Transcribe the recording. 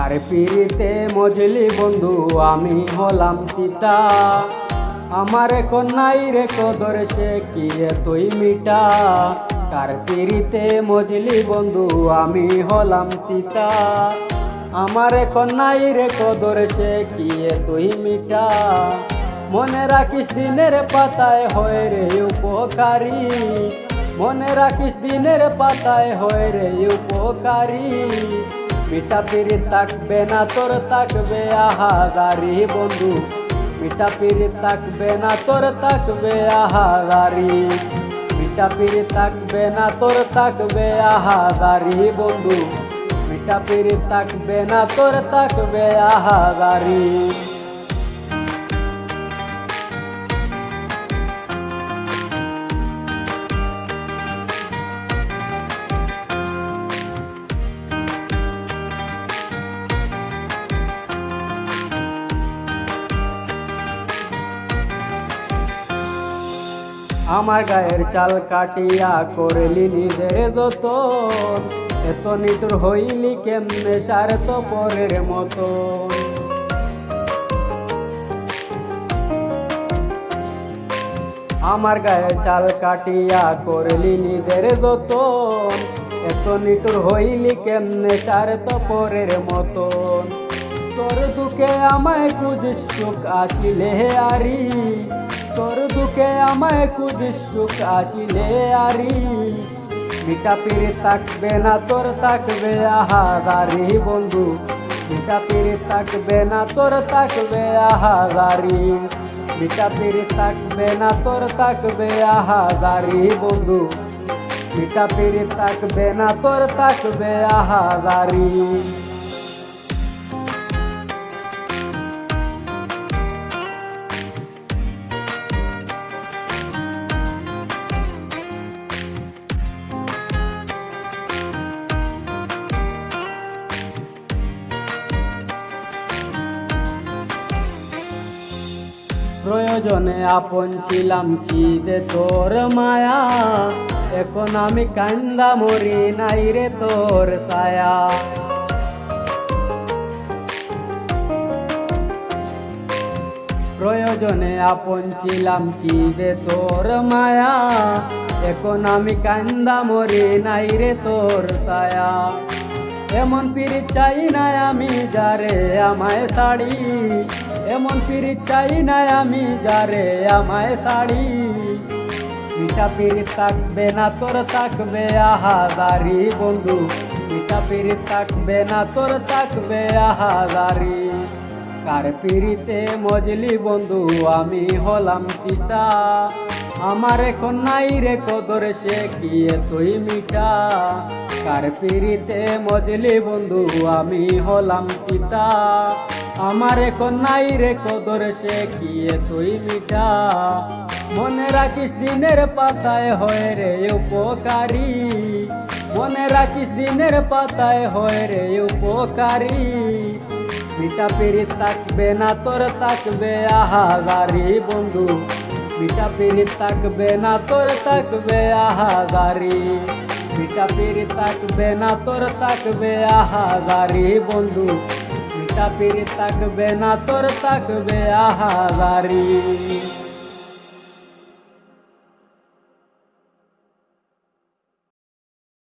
কার পিরিতে মজলি বন্ধু আমি হলাম তিতা, আমার কন্যাই রে কদর সে কি তুই মিটা। কার পিরিতে মজলি বন্ধু আমি হলাম তিতা, আমার কন্যাই রে কদর সে কি তুই মিটা। মনে রাখিস দিনের পাতায় হয় রে উপকারী, মনে রাখিস দিনের পাতায় হয় রে উপকারী। মিঠা পিরিত থাকবে না তোর থাকবে আহাজারি বন্ধু, মিঠা পিরিত থাকবে না তোর থাকবে আহাজারি। মিঠা পিরিত থাকবে না তোর থাকবে আহাজারি বন্ধু, মিঠা পিরিত থাকবে না তোর থাকবে আহাজারি। আমার গায়ের চাল কাটিয়া করলি নিজের যতন, এত নিটুর হইলি কেমনে সার তো পরের মতো। আমার গায়ের চাল কাটিয়া করলি নিজের যতন, এত নিটুর হইলি কেমনে সার তো পরের মতন। তোর দুঃখে আমায় খুঁজিস সুখ আসিলে আরি, তোর দুঃখে আমায় খুঁজিস সুখ আসিলে আরি। মিঠা পিরিত থাকবে না তোর থাকবে আহাজারি বন্ধু, মিঠা পিরিত থাকবে না তোর থাকবে আহাজারি। মিঠা পিরিত থাকবে না তোর থাকবে আহাজারি বন্ধু, মিঠা পিরিত থাকবে না তোর থাকবে আহাজারি। প্রয়োজনে আপন ছিলাম কি দে তোর মায়া, এখন আমি কান্দা মরি নাই রে তোর ছায়া। প্রয়োজনে আপন ছিলাম কি দে তোর মায়া, এখন আমি কান্দা মরি নাই রে তোর ছায়া। এমন পিরিত চাই না আমি যারে আমায় ছাড়ি, এমন পিরিত চাই না আমি যারে আমায় ছাড়ি। মিঠা পিরিত থাকবে না তোর থাকবে আহাজারি বন্ধু, মিঠা পিরিত থাকবে না তোর থাকবে আহাজারি। কার পিরিতে মজলি বন্ধু আমি হলাম তিতা, আমার এখন নাই রে কদর সে কি তুই মিঠা। কার পিরিতে মজলি বন্ধু আমি হলাম তিতা, আমার এখন নাই রে কদর সে কি তুই মিঠা। মনে রাখিস দিনের পাতায় হয় রে উপকারী, মনে রাখিস দিনের পাতায় হয় রে উপকারী। মিঠা পিরিত থাকবে না তোর থাকবে আহাজারি বন্ধু, মিঠা পিরিত থাকবে না তোর থাকবে আহাজারি। মিঠা পিরিত থাকবে না তোর থাকবে আহাজারি বন্ধু, মিঠা পিরিত থাকবে না তোর থাকবে আহাজারি।